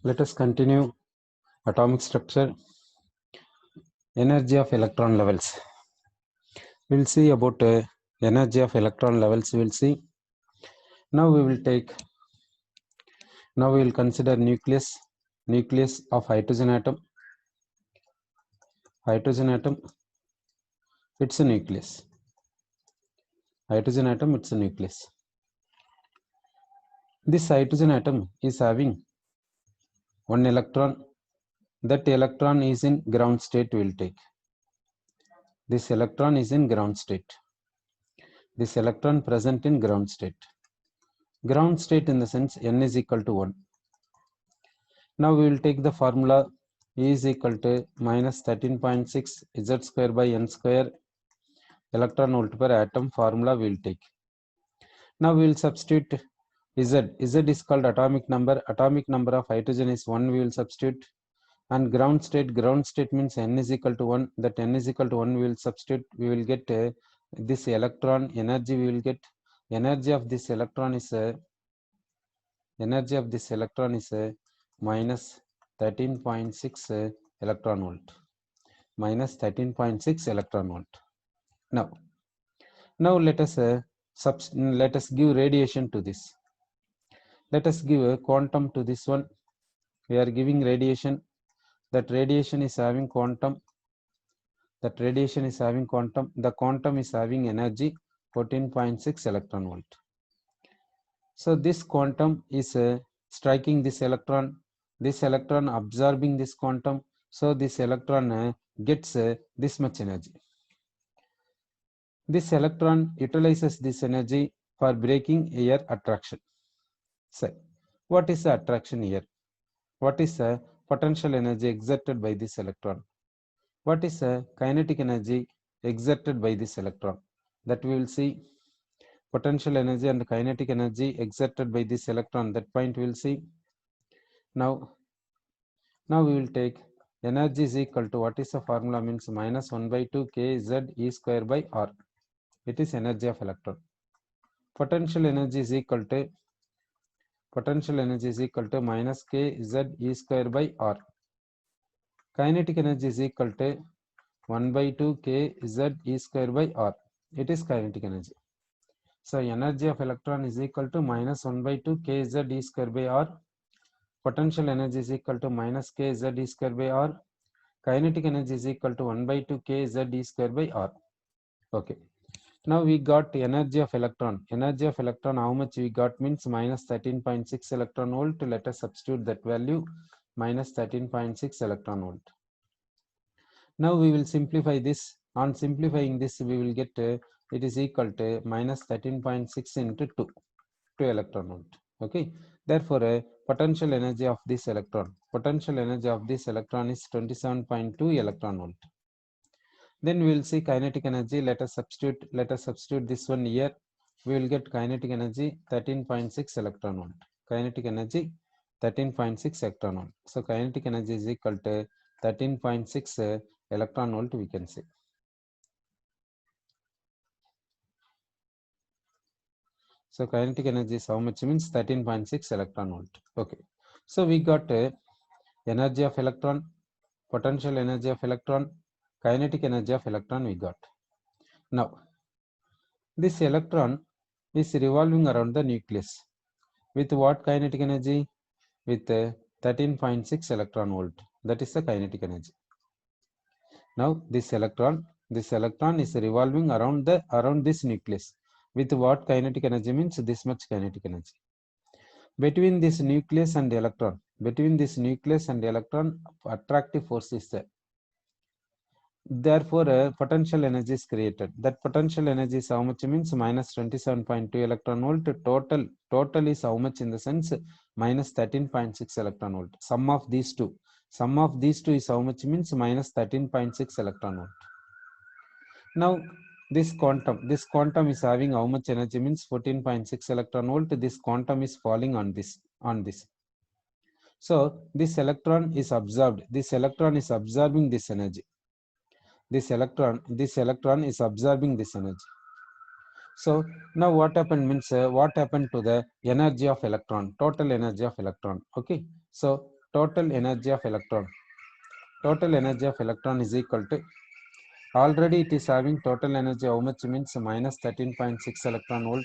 Let us continue atomic structure, energy of electron levels. We will see about energy of electron levels. We will see. Now we will consider nucleus of hydrogen atom. Hydrogen atom, it's a nucleus. Hydrogen atom, it's a nucleus. This hydrogen atom is having one electron. That electron is in ground state. We will take. This electron is in ground state. This electron present in ground state. Ground state in the sense n is equal to 1. Now we will take the formula E is equal to minus 13.6 Z square by N square electron volt per atom formula we will take. Now we will substitute Z. Z is called atomic number. Atomic number of hydrogen is 1. We will substitute. And ground state means n is equal to 1. That n is equal to 1 we will substitute. We will get this electron energy. We will get energy of this electron is minus 13.6 electron volt. Minus 13.6 electron volt. Now let us give radiation to this. Let us give a quantum to this one. We are giving radiation. That radiation is having quantum. The quantum is having energy 14.6 electron volt. So this quantum is striking this electron absorbing this quantum. So this electron gets this much energy. This electron utilizes this energy for breaking air attraction. So what is the attraction here? What is the potential energy exerted by this electron? What is the kinetic energy exerted by this electron? That we will see. Potential energy and kinetic energy exerted by this electron. That point we will see. Now we will take energy is equal to, what is the formula, means minus 1 by 2 k z e square by r. It is energy of electron. Potential energy is equal to minus k z e square by r. Kinetic energy is equal to 1 by 2 k z e square by r. It is kinetic energy. So energy of electron is equal to minus 1 by 2 k z e square by r. Potential energy is equal to minus k z e square by r. Kinetic energy is equal to 1 by 2 k z e square by r. Okay. Now we got energy of electron. Energy of electron, how much we got, means minus 13.6 electron volt. Let us substitute that value, minus 13.6 electron volt. Now we will simplify this. On simplifying this, we will get it is equal to minus 13.6 into 2 electron volt. Okay. Therefore, potential energy of this electron is 27.2 electron volt. Then we will see kinetic energy. Let us substitute this one here. We will get kinetic energy 13.6 electron volt. Kinetic energy 13.6 electron volt. So kinetic energy is equal to 13.6 electron volt, we can say. So kinetic energy is how much, means 13.6 electron volt. Okay. So we got energy of electron, potential energy of electron, kinetic energy of electron we got. Now this electron is revolving around the nucleus with what kinetic energy? With 13.6 electron volt. That is the kinetic energy. Now this electron is revolving around this nucleus with what kinetic energy, means this much kinetic energy. Between this nucleus and electron, attractive force is there. Therefore, potential energy is created. That potential energy is how much, means minus 27.2 electron volt. Total is how much, in the sense minus 13.6 electron volt. Sum of these two is how much, means minus 13.6 electron volt. Now this quantum is having how much energy, means 14.6 electron volt. This quantum is falling on this. So this electron is absorbed. This electron is absorbing this energy. This electron is absorbing this energy. So now what happened, means what happened to the energy of electron, total energy of electron. Okay. So total energy of electron. Total energy of electron is equal to, already it is having total energy, how much means minus 13.6 electron volt.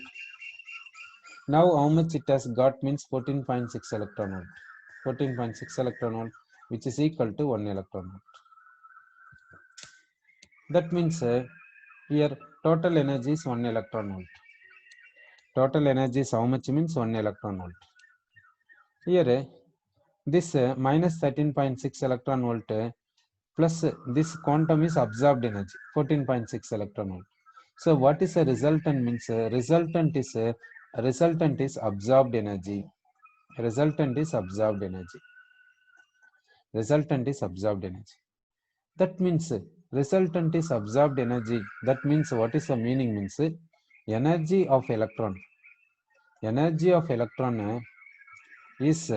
Now how much it has got means 14.6 electron volt. 14.6 electron volt, which is equal to 1 electron volt. That means here total energy is 1 electron volt. Total energy is how much means 1 electron volt. Here this minus 13.6 electron volt plus this quantum is absorbed energy 14.6 electron volt. So what is a resultant means resultant is absorbed energy. Resultant is absorbed energy. Resultant is absorbed energy. That means resultant is absorbed energy. That means what is the meaning means energy of electron. Energy of electron is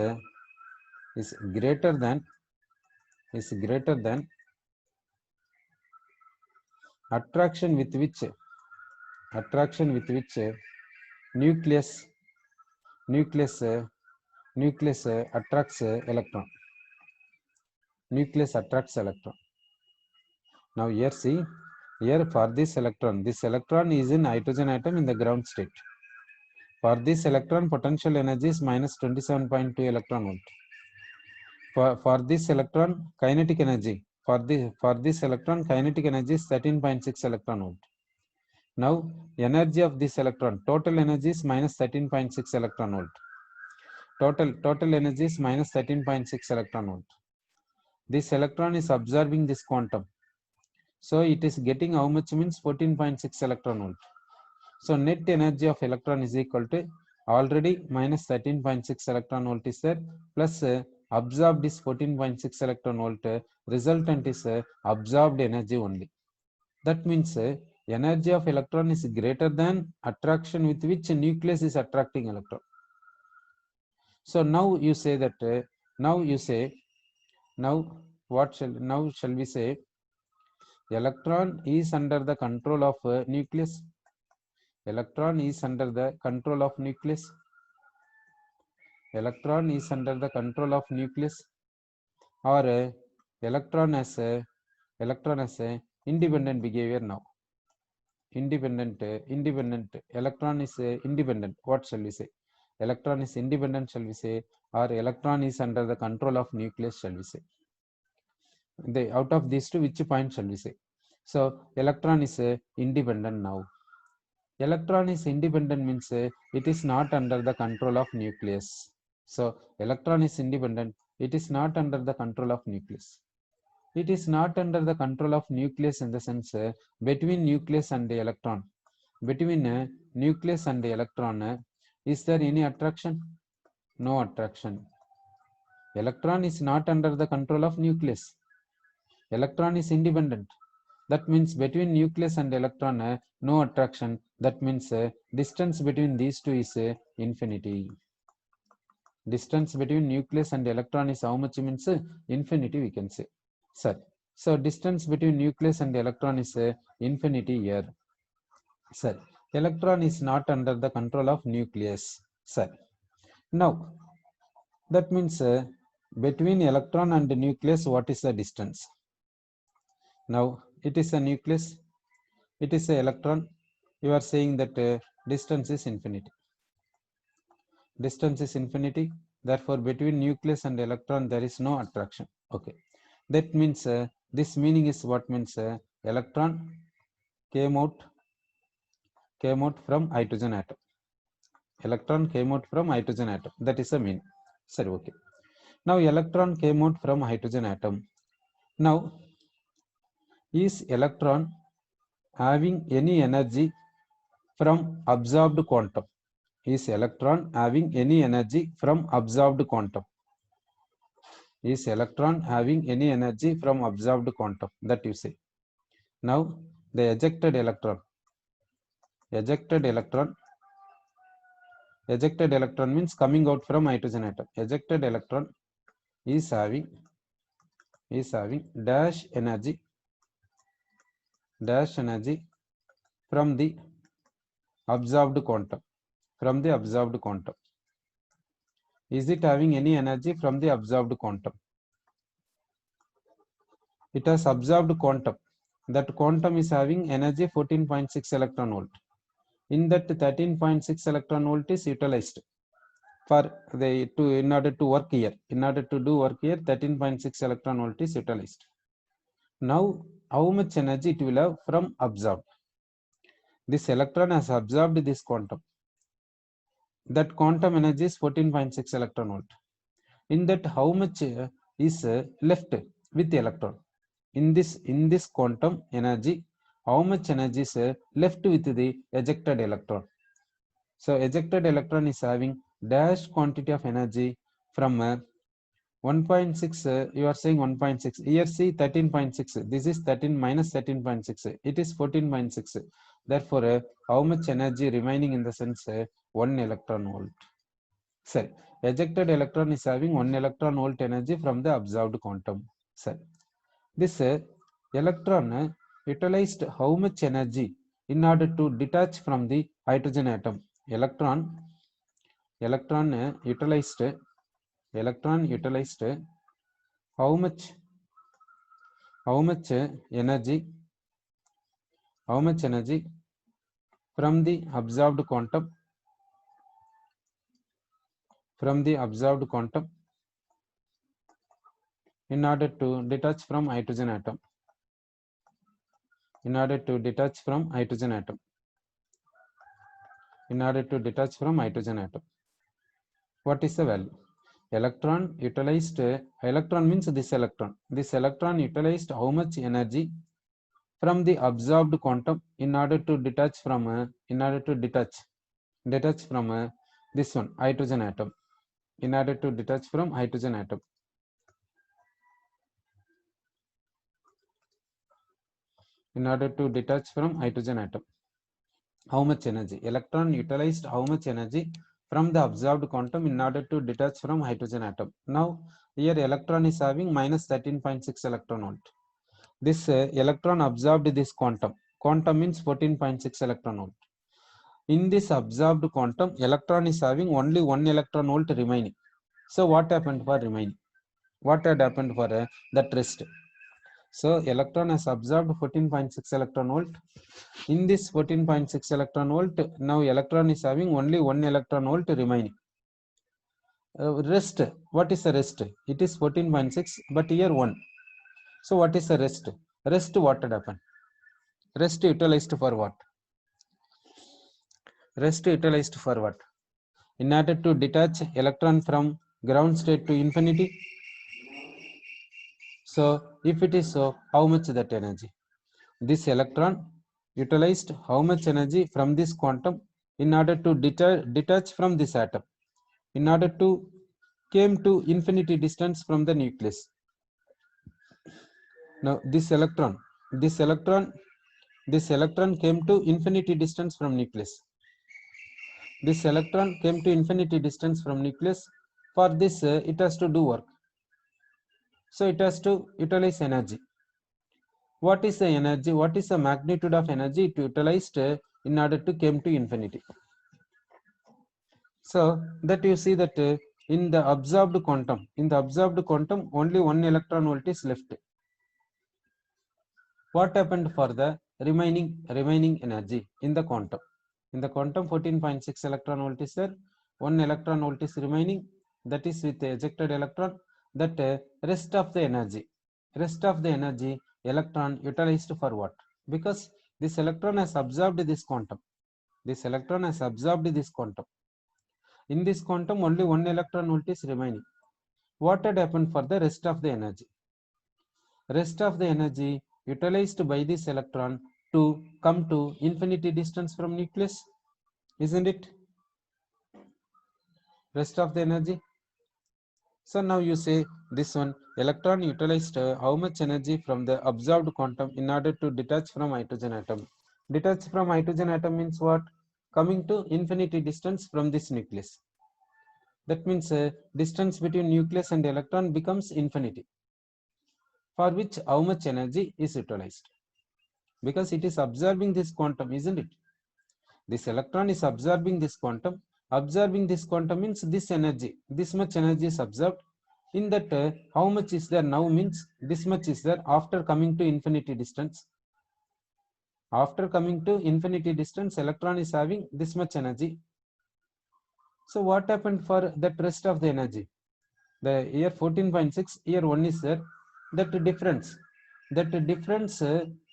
greater than attraction with which nucleus attracts electron. Nucleus attracts electron. Now here see, here for this electron is in hydrogen atom in the ground state. For this electron, potential energy is minus 27.2 electron volt. For this electron, kinetic energy for this electron kinetic energy is 13.6 electron volt. Now energy of this electron, total energy is minus 13.6 electron volt. Total energy is minus 13.6 electron volt. This electron is absorbing this quantum. So it is getting how much means 14.6 electron volt. So net energy of electron is equal to already minus 13.6 electron volt is there plus absorbed is 14.6 electron volt. Resultant is absorbed energy only. That means energy of electron is greater than attraction with which nucleus is attracting electron. So now you say that shall we say electron is under the control of nucleus. Electron is under the control of nucleus. Electron is under the control of nucleus, or electron has a independent behavior now. Independent electron is independent. What shall we say? Electron is independent, shall we say, or electron is under the control of nucleus, shall we say? Out of these two, which point shall we say? So electron is independent now. Electron is independent means it is not under the control of nucleus. So electron is independent, it is not under the control of nucleus. It is not under the control of nucleus in the sense between nucleus and the electron. Between nucleus and the electron, is there any attraction? No attraction. Electron is not under the control of nucleus. Electron is independent. That means between nucleus and electron, no attraction. That means distance between these two is infinity. Distance between nucleus and electron is how much means infinity, we can say. Sir, so distance between nucleus and electron is infinity here. Sir, electron is not under the control of nucleus. Sir, now that means between electron and nucleus, what is the distance? Now it is a nucleus, it is an electron. You are saying that distance is infinity. Distance is infinity. Therefore, between nucleus and electron, there is no attraction. Okay. That means this meaning is what means electron came out from hydrogen atom. Electron came out from hydrogen atom. That is the meaning. Sorry, okay. Now electron came out from hydrogen atom. Now, is electron having any energy from absorbed quantum? Is electron having any energy from absorbed quantum? Is electron having any energy from absorbed quantum? That you say. Now the ejected electron means coming out from hydrogen atom. Ejected electron is having dash energy from the absorbed quantum. Is it having any energy from the observed quantum? It has observed quantum. That quantum is having energy 14.6 electron volt. In that 13.6 electron volt is utilized for in order to work here. In order to do work here, 13.6 electron volt is utilized. Now, how much energy it will have from observed? This electron has absorbed this quantum. That quantum energy is 14.6 electron volt. In that, how much is left with the electron? In this quantum energy, how much energy is left with the ejected electron? So ejected electron is having dash quantity of energy from 1.6. You are saying 1.6. Here see 13.6. This is 13 minus 13.6. It is 14.6. Therefore, how much energy remaining in the sense 1 electron volt. Sorry, ejected electron is having 1 electron volt energy from the observed quantum. Sorry. This electron utilized how much energy in order to detach from the hydrogen atom? Electron utilized how much energy from the observed quantum in order to detach from hydrogen atom. In order to detach from hydrogen atom. What is the value? Electron utilized, electron means this electron. This electron utilized how much energy from the observed quantum in order to detach from this one, hydrogen atom. In order to detach from hydrogen atom. How much energy? Electron utilized how much energy from the observed quantum in order to detach from hydrogen atom. Now, here electron is having minus 13.6 electron volt. This electron absorbed this quantum. Quantum means 14.6 electron volt. In this absorbed quantum, electron is having only 1 electron volt remaining. So, what happened for remaining? What had happened for that rest? So, electron has absorbed 14.6 electron volt. In this 14.6 electron volt, now electron is having only 1 electron volt remaining. Rest, what is the rest? It is 14.6, but here 1. So, what is the rest? Rest, what had happened? Rest utilized for what? In order to detach electron from ground state to infinity. So, if it is so, how much that energy? This electron utilized how much energy from this quantum in order to detach from this atom, in order to came to infinity distance from the nucleus. Now this electron came to infinity distance from nucleus. This electron came to infinity distance from nucleus. For this, it has to do work. So it has to utilize energy. What is the energy? What is the magnitude of energy it utilized in order to came to infinity? So that you see that in the observed quantum, only 1 electron volt is left. What happened for the remaining energy in the quantum? In the quantum, 14.6 electron volt is there. 1 electron volt is remaining. That is with the ejected electron. That rest of the energy, electron utilized for what? Because this electron has absorbed this quantum. In this quantum, only 1 electron volt is remaining. What had happened for the rest of the energy? Rest of the energy utilized by this electron to come to infinity distance from nucleus, isn't it? Rest of the energy. So now you say this one, electron utilized how much energy from the observed quantum in order to detach from hydrogen atom. Detach from hydrogen atom means what? Coming to infinity distance from this nucleus. That means distance between nucleus and electron becomes infinity. For which how much energy is utilized? Because it is absorbing this quantum, isn't it? This electron is absorbing this quantum, Absorbing this quantum means this energy, this much energy is absorbed. In that, how much is there now means this much is there after coming to infinity distance. After coming to infinity distance, electron is having this much energy. So what happened for that rest of the energy? The here 14.6, here 1 is there. That difference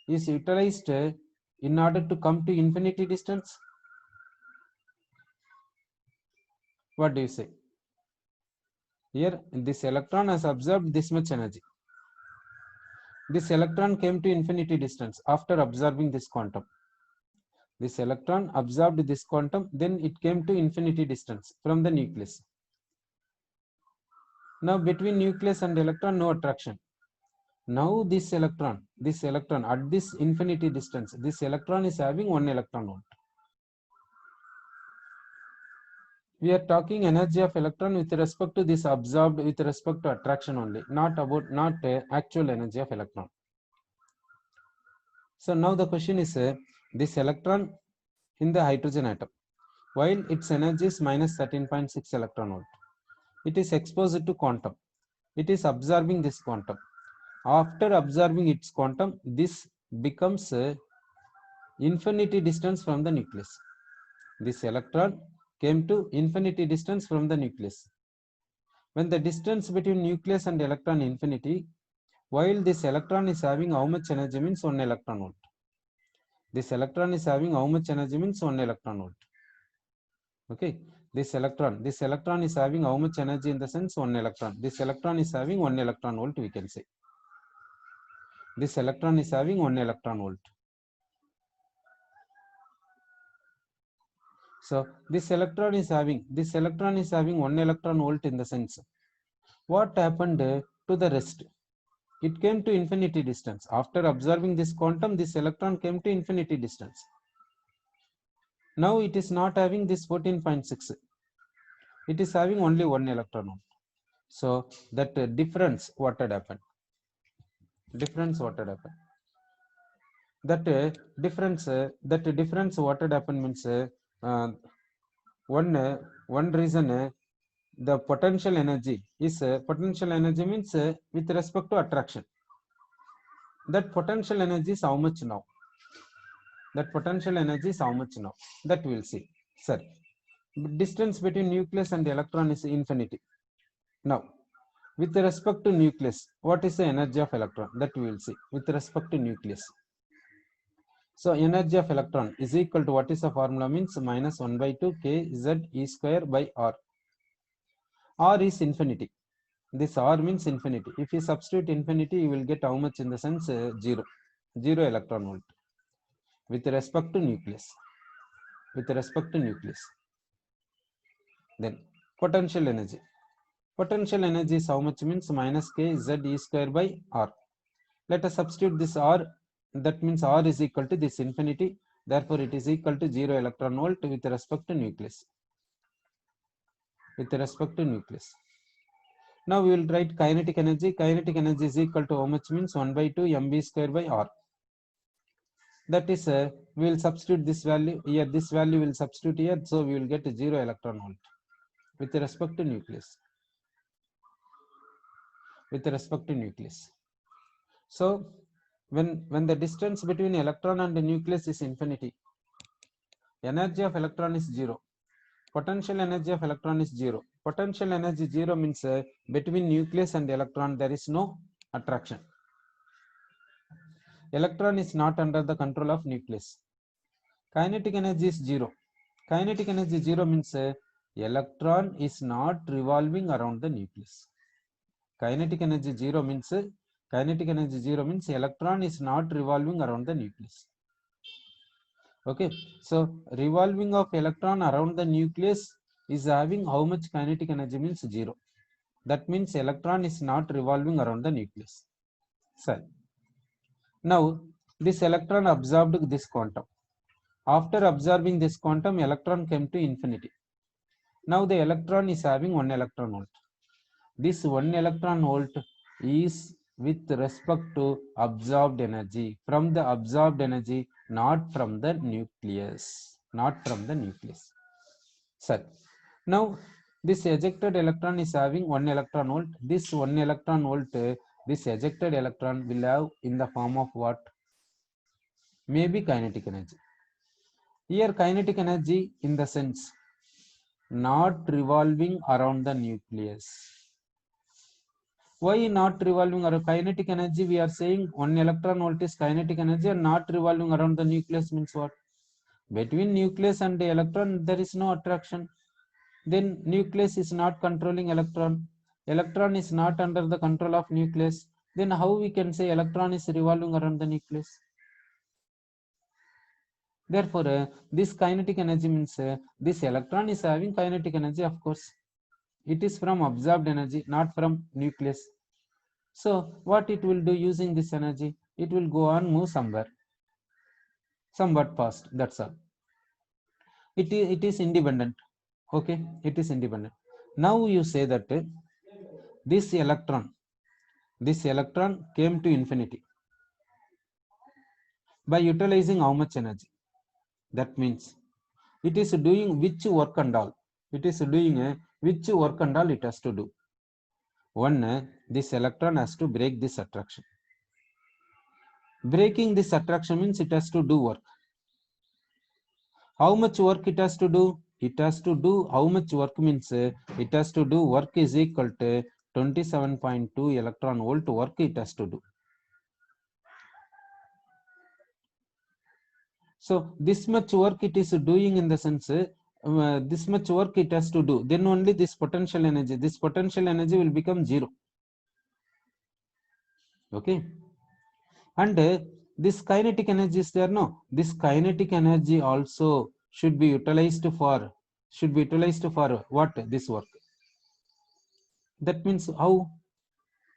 is utilized in order to come to infinity distance. What do you say? Here this electron has absorbed this much energy. This electron came to infinity distance after absorbing this quantum. This electron absorbed this quantum, then it came to infinity distance from the nucleus. Now between nucleus and electron, no attraction. Now this electron at this infinity distance, this electron is having 1 electron volt. We are talking energy of electron with respect to this absorbed with respect to attraction only, not actual energy of electron. So now the question is this electron in the hydrogen atom, while its energy is minus 13.6 electron volt, it is exposed to quantum. It is absorbing this quantum. After absorbing its quantum, this becomes infinity distance from the nucleus. This electron came to infinity distance from the nucleus. When the distance between nucleus and electron infinity, while this electron is having how much energy means 1 electron volt. This electron is having how much energy means 1 electron volt. Okay, this electron is having how much energy in the sense 1 electron. This electron is having 1 electron volt, we can say. This electron is having 1 electron volt. So this electron is having 1 electron volt in the sense. What happened to the rest? It came to infinity distance. After observing this quantum, this electron came to infinity distance. Now it is not having this 14.6. It is having only 1 electron volt. So that difference, what had happened? That difference what had happened means one reason the potential energy is potential energy means with respect to attraction. That potential energy is how much now? That we will see. Sir, distance between nucleus and electron is infinity. Now, with respect to nucleus, what is the energy of electron? That we will see with respect to nucleus. So energy of electron is equal to, what is the formula means, minus 1 by 2 k z e square by r. R is infinity. This R means infinity. If you substitute infinity, you will get how much in the sense 0 electron volt with respect to nucleus. Then potential energy. Potential energy is how much means minus k z e square by r. Let us substitute this r. That means r is equal to this infinity. Therefore, it is equal to 0 electron volt with respect to nucleus. Now we will write kinetic energy. Kinetic energy is equal to how much means 1 by 2 mv square by r. That is, we will substitute this value here. This value will substitute here. So we will get 0 electron volt with respect to nucleus. So when the distance between electron and the nucleus is infinity, energy of electron is 0. Potential energy of electron is 0. Potential energy 0 means between nucleus and electron there is no attraction. Electron is not under the control of nucleus. Kinetic energy is 0. Kinetic energy 0 means electron is not revolving around the nucleus. Kinetic energy 0 means electron is not revolving around the nucleus. Okay, so revolving of electron around the nucleus is having how much kinetic energy means 0. That means electron is not revolving around the nucleus. So now this electron absorbed this quantum. After absorbing this quantum, electron came to infinity. Now the electron is having 1 electron volt. This 1 electron volt is with respect to absorbed energy, from the absorbed energy, not from the nucleus. Sir, Now this ejected electron is having 1 electron volt. This 1 electron volt, this ejected electron will have in the form of what? Maybe kinetic energy. Here kinetic energy in the sense not revolving around the nucleus. Why not revolving around kinetic energy? We are saying 1 electron volt is kinetic energy, and not revolving around the nucleus means what? Between nucleus and the electron there is no attraction. Then nucleus is not controlling electron. Electron is not under the control of nucleus. Then how we can say electron is revolving around the nucleus? Therefore, this kinetic energy means this electron is having kinetic energy, of course. It is from absorbed energy, not from nucleus. So what it will do using this energy? It will go on move somewhere, somewhat fast. That's all. It is independent. Okay, it is independent. Now you say that this electron came to infinity by utilizing how much energy? That means it is doing which work and all? It is doing which work and all it has to do? One, this electron has to break this attraction. Breaking this attraction means it has to do work. How much work it has to do? It has to do how much work means it has to do work is equal to 27.2 electron volt work it has to do. So this much work it is doing in the sense this much work it has to do, then only this potential energy will become zero. Okay, and this kinetic energy is there. No, this kinetic energy also should be utilized for what? This work. That means how?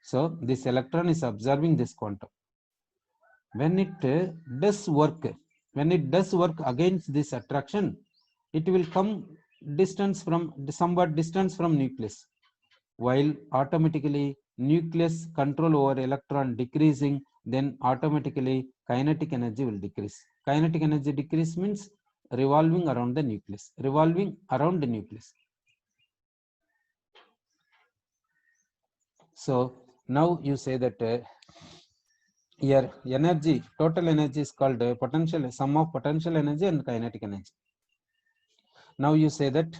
So this electron is observing this quantum. When it does work, against this attraction, it will come somewhat distance from nucleus, while automatically nucleus control over electron decreasing, then automatically kinetic energy will decrease. Kinetic energy decrease means revolving around the nucleus. So now you say that here energy, total energy is called potential, sum of potential energy and kinetic energy. Now you say that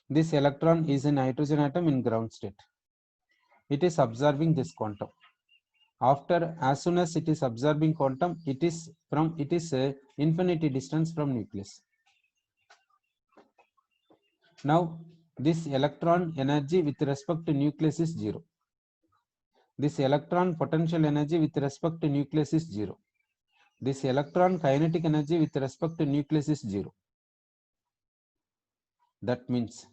this electron is a nitrogen atom in ground state. It is observing this quantum. After, as soon as it is observing quantum, it is infinity distance from nucleus. Now this electron energy with respect to nucleus is zero. This electron potential energy with respect to nucleus is zero. This electron kinetic energy with respect to nucleus is zero. That means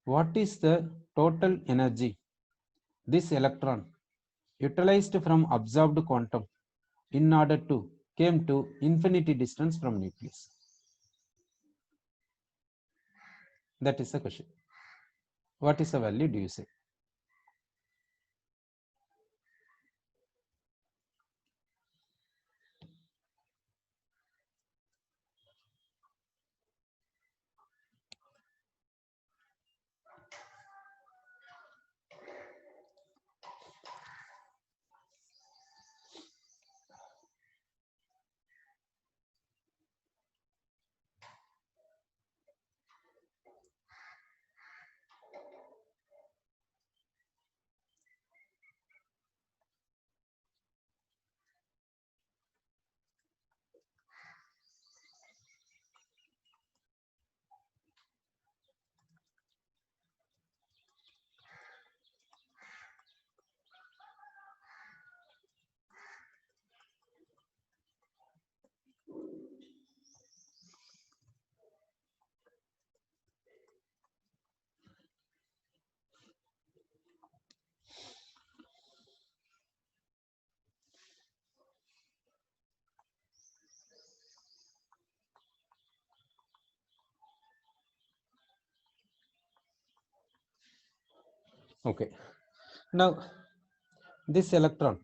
what is the total energy this electron utilized from observed quantum in order to came to infinity distance from nucleus? That is the question. What is the value, do you say? Okay, now this electron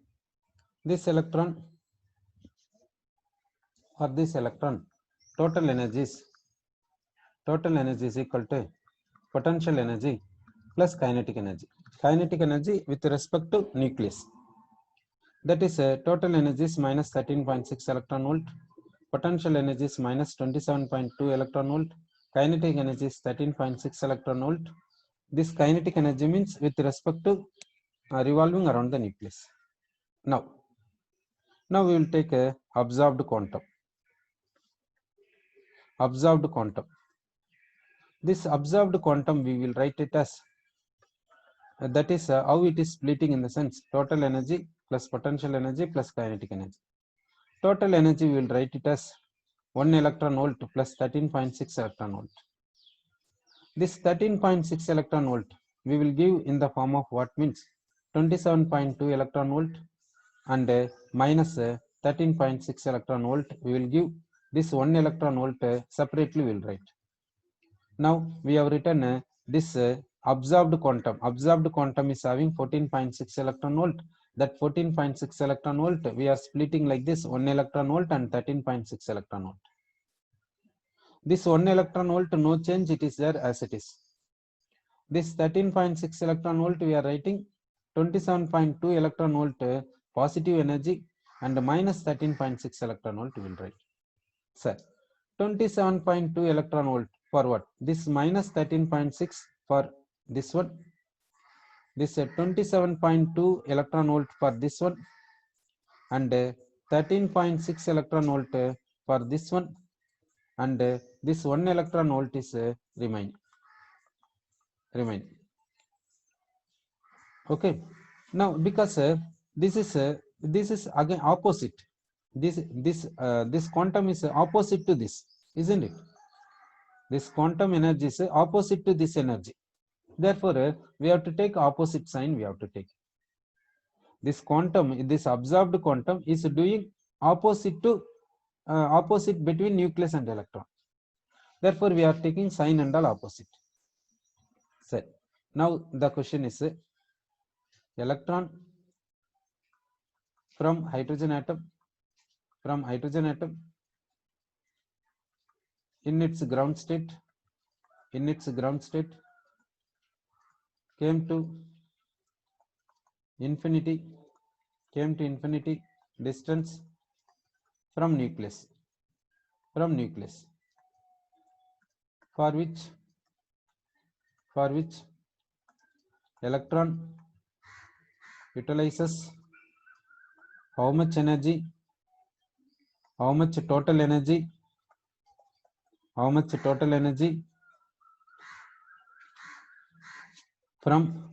total energy is equal to potential energy plus kinetic energy. Kinetic energy with respect to nucleus. That is total energy is minus 13.6 electron volt. Potential energy is minus 27.2 electron volt. Kinetic energy is 13.6 electron volt. This kinetic energy means with respect to revolving around the nucleus. Now we will take a observed quantum. Observed quantum. This observed quantum we will write it as that is how it is splitting in the sense total energy plus potential energy plus kinetic energy. Total energy we will write it as 1 electron volt plus 13.6 electron volt. This 13.6 electron volt we will give in the form of what means 27.2 electron volt and minus 13.6 electron volt we will give this 1 electron volt separately we will write. Now we have written this observed quantum. Observed quantum is having 14.6 electron volt. That 14.6 electron volt we are splitting like this 1 electron volt and 13.6 electron volt. This 1 electron volt no change, it is there as it is. This 13.6 electron volt we are writing 27.2 electron volt positive energy and minus 13.6 electron volt we will write. Sir, 27.2 electron volt for what? This minus 13.6 for this one. This 27.2 electron volt for this one and 13.6 electron volt for this one and this 1 electron volt is remain. Okay. Now because this is again opposite. This quantum is opposite to this, isn't it? This quantum energy is opposite to this energy. Therefore, we have to take opposite sign. We have to take this quantum. This observed quantum is doing opposite to opposite between nucleus and electron. Therefore, we are taking sign and all opposite. So now the question is electron from hydrogen atom in its ground state came to infinity distance from nucleus for which electron utilizes how much energy, how much total energy from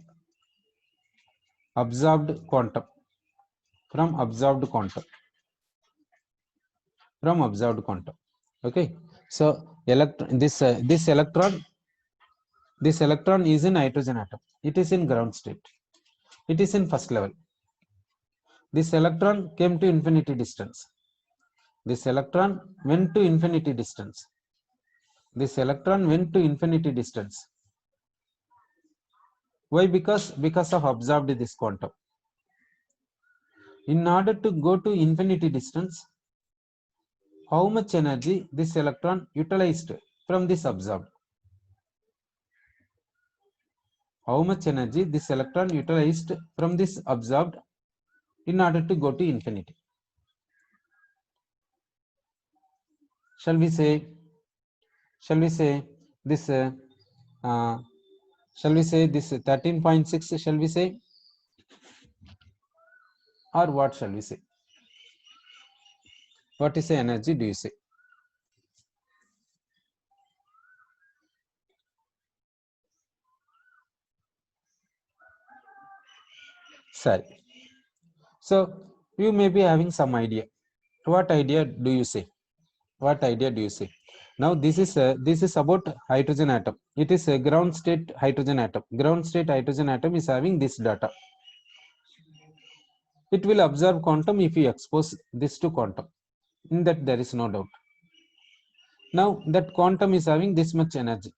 observed quantum. Okay, so this electron is in hydrogen atom. It is in ground state. It is in first level. This electron came to infinity distance. This electron went to infinity distance. Why? Because of observed this quantum. In order to go to infinity distance, how much energy this electron utilized from this observed? How much energy this electron utilized from this observed in order to go to infinity? Shall we say this shall we say this 13.6 shall we say, or what shall we say? What is the energy do you say? Sorry. So you may be having some idea. What idea do you say? Now this is about hydrogen atom. It is a ground state hydrogen atom. Ground state hydrogen atom is having this data. It will observe quantum if you expose this to quantum. In that there is no doubt. Now that quantum is having this much energy.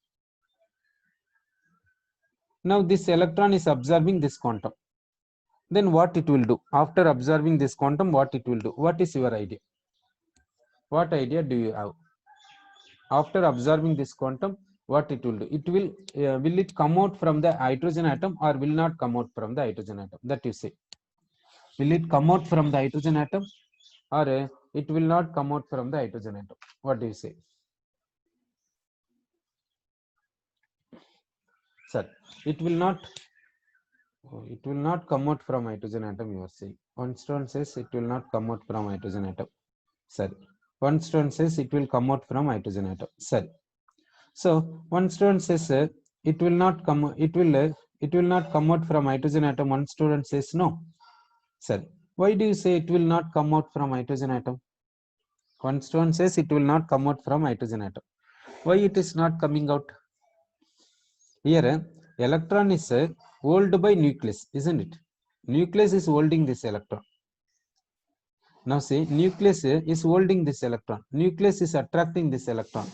Now this electron is observing this quantum. Then what it will do? After observing this quantum, what it will do? What is your idea? What idea do you have? After observing this quantum, what it will do? Will it come out from the hydrogen atom or will not come out from the hydrogen atom? That you say. Will it come out from the hydrogen atom or it will not come out from the hydrogen atom? What do you say? Sir, it will not come out from hydrogen atom, you are saying. One student says it will not come out from hydrogen atom. Sir, one student says it will come out from hydrogen atom. Sir, so one student says it will not come out from hydrogen atom. One student says no. Sir, why do you say it will not come out from hydrogen atom? One student says it will not come out from hydrogen atom. Why it is not coming out? Here electron is held by nucleus, isn't it? Nucleus is holding this electron. Now see, nucleus is holding this electron. Nucleus is attracting this electron.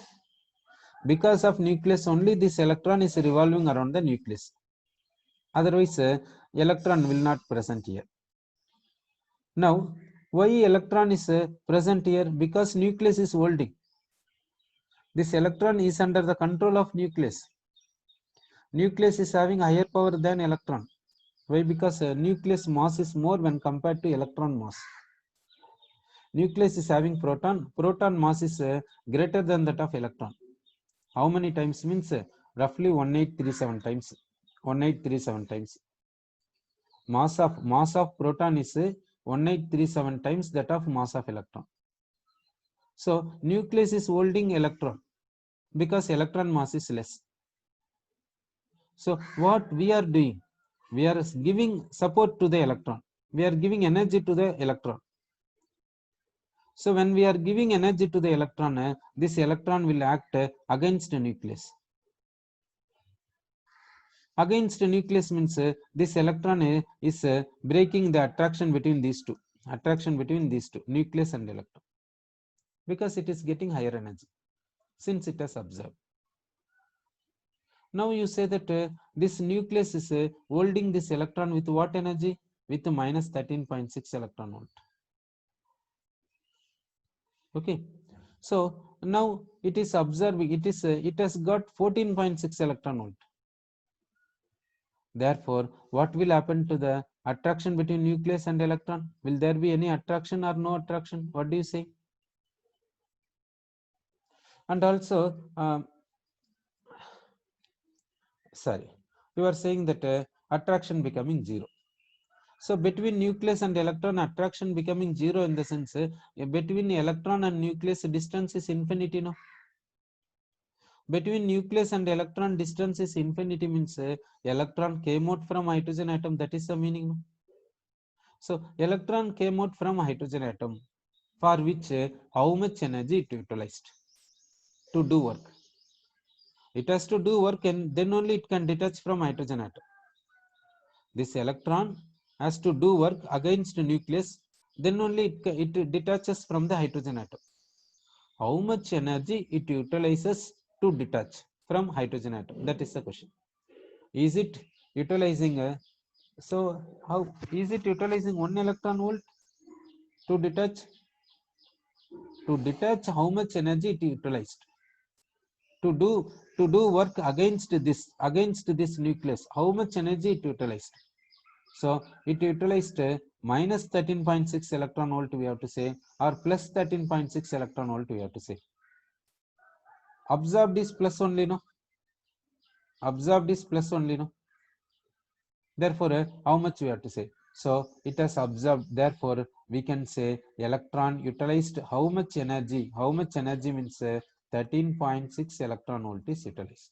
Because of nucleus only, this electron is revolving around the nucleus. Otherwise, electron will not present here. Now, why electron is present here? Because nucleus is holding. This electron is under the control of nucleus. Nucleus is having higher power than electron. Why? Because nucleus mass is more when compared to electron mass. Nucleus is having proton. Proton mass is greater than that of electron. How many times? Means roughly 1837 times. 1837 times. Mass of proton is 1837 times that of mass of electron. So nucleus is holding electron because electron mass is less. So what we are doing? We are giving support to the electron. We are giving energy to the electron. So when we are giving energy to the electron, this electron will act against the nucleus. Against the nucleus means this electron is breaking the attraction between these two. Nucleus and electron. Because it is getting higher energy since it has observed. Now you say that this nucleus is holding this electron with what energy? With minus 13.6 electron volt. Okay. So now it is observing, it has got 14.6 electron volt. Therefore, what will happen to the attraction between nucleus and electron? Will there be any attraction or no attraction? What do you say? And also, sorry, you are saying that attraction becoming zero. So between nucleus and electron, attraction becoming zero in the sense between electron and nucleus distance is infinity, no? Between nucleus and electron distance is infinity means electron came out from hydrogen atom. That is the meaning, no? So electron came out from hydrogen atom, for which how much energy it utilized to do work? It has to do work and then only it can detach from hydrogen atom. This electron has to do work against the nucleus, then only it detaches from the hydrogen atom. How much energy it utilizes to detach from hydrogen atom? That is the question. Is it utilizing so how is it utilizing 1 electron volt to detach? To detach, how much energy it utilized to do work against this nucleus? How much energy it utilized? So it utilized minus 13.6 electron volt, we have to say, or plus 13.6 electron volt, we have to say. Absorbed is plus only, no? Absorbed is plus only, no? Therefore, how much we have to say? So it has absorbed. Therefore, we can say electron utilized how much energy? How much energy means 13.6 electron volt is utilized.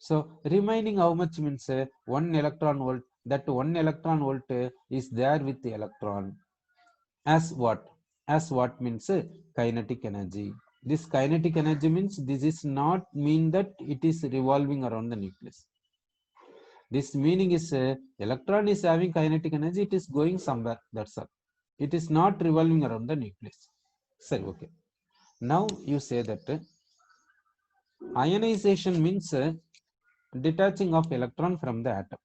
So remaining how much means 1 electron volt. That 1 electron volt is there with the electron as what? As what means kinetic energy. This kinetic energy means this is not mean that it is revolving around the nucleus. This meaning is electron is having kinetic energy, it is going somewhere, that's all. It is not revolving around the nucleus. So okay, now you say that ionization means detaching of electron from the atom.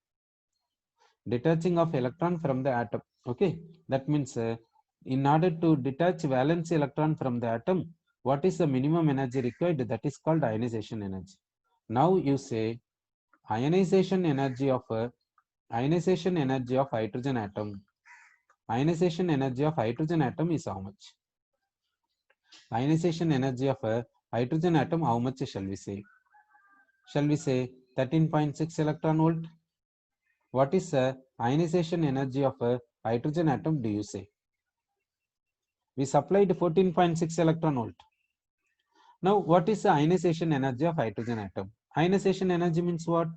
Detaching of electron from the atom. Okay, that means in order to detach valence electron from the atom, what is the minimum energy required? That is called ionization energy. Now you say ionization energy of hydrogen atom. Ionization energy of hydrogen atom is how much? Ionization energy of a hydrogen atom, how much shall we say? Shall we say 13.6 electron volt? What is the ionization energy of a hydrogen atom, do you say? We supplied 14.6 electron volt. Now, what is the ionization energy of hydrogen atom? Ionization energy means what?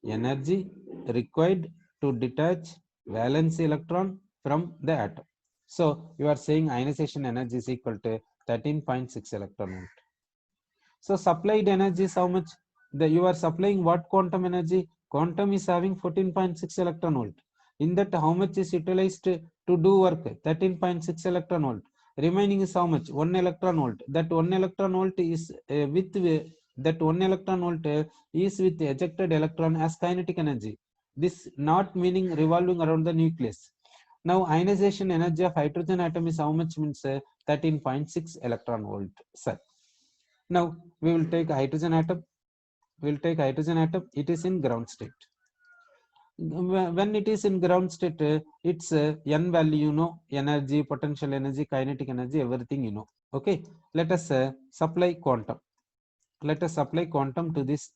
Energy required to detach valence electron from the atom. So, you are saying ionization energy is equal to 13.6 electron volt. So, supplied energy is how much? You are supplying what quantum energy? Quantum is having 14.6 electron volt. In that, how much is utilized to do work? 13.6 electron volt. Remaining is how much? 1 electron volt. That 1 electron volt is with ejected electron as kinetic energy. This not meaning revolving around the nucleus. Now, ionization energy of hydrogen atom is how much? Means 13.6 electron volt. Sir. Now, we will take hydrogen atom. We will take hydrogen atom. It is in ground state. When it is in ground state, its n value, you know, energy, potential energy, kinetic energy, everything you know. Okay. Let us supply quantum. Let us supply quantum to this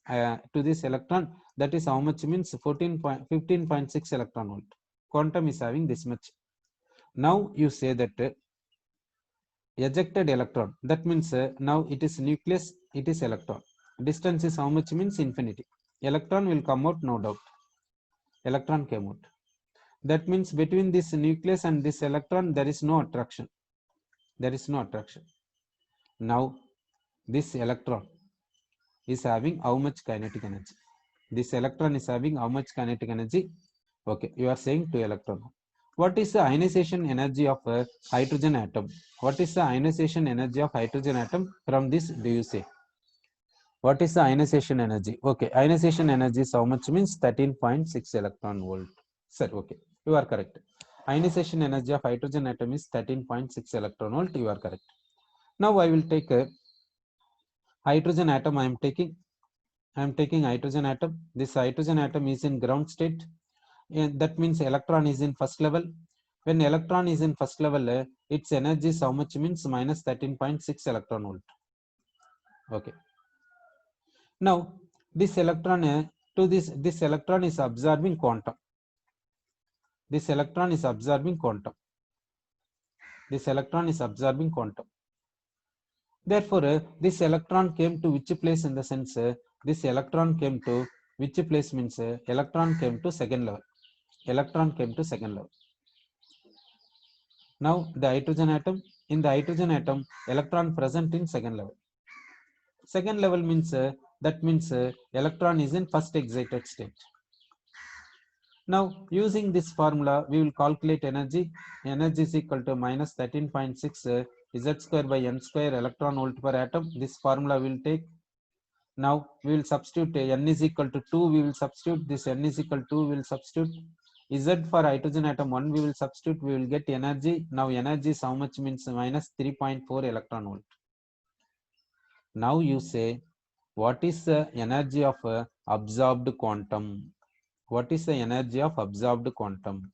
electron. That is how much? Means 15.6 electron volt. Quantum is having this much. Now you say that ejected electron. That means now it is nucleus. It is electron. Distance is how much? Means infinity. Electron will come out, no doubt. Electron came out. That means between this nucleus and this electron, there is no attraction. There is no attraction. Now, this electron is having how much kinetic energy? This electron is having how much kinetic energy? Okay, you are saying 2 electron. What is the ionization energy of a hydrogen atom? What is the ionization energy of hydrogen atom? From this, do you say? What is the ionization energy? Okay, ionization energy is how much? Means 13.6 electron volt. Sir, okay, you are correct. Ionization energy of hydrogen atom is 13.6 electron volt. You are correct. Now I will take a hydrogen atom. I am taking hydrogen atom. This hydrogen atom is in ground state, and that means electron is in first level. When electron is in first level, its energy is how much? Means minus 13.6 electron volt. Okay. Now, this electron this electron is absorbing quantum. This electron is absorbing quantum. This electron is absorbing quantum. Therefore, this electron came to which place? In the sense, this electron came to which place? Means electron came to second level. Electron came to second level. Now, the hydrogen atom, in the hydrogen atom, electron present in second level. Second level means that means electron is in first excited state. Now, using this formula, we will calculate energy. Energy is equal to minus 13.6 Z square by N square electron volt per atom. This formula will take. Now, we will substitute N is equal to 2. We will substitute this N is equal to 2. We will substitute Z for hydrogen atom 1. We will substitute. We will get energy. Now, energy is how much? Means minus 3.4 electron volt. Now, you say, what is the energy of absorbed quantum? What is the energy of absorbed quantum?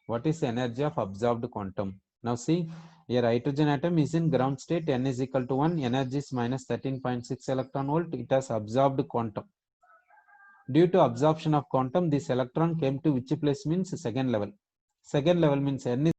What is the energy of absorbed quantum? Now see, here hydrogen atom is in ground state, N is equal to 1, energy is minus 13.6 electron volt, it has absorbed quantum. Due to absorption of quantum, this electron came to which place? Means second level. Second level means N is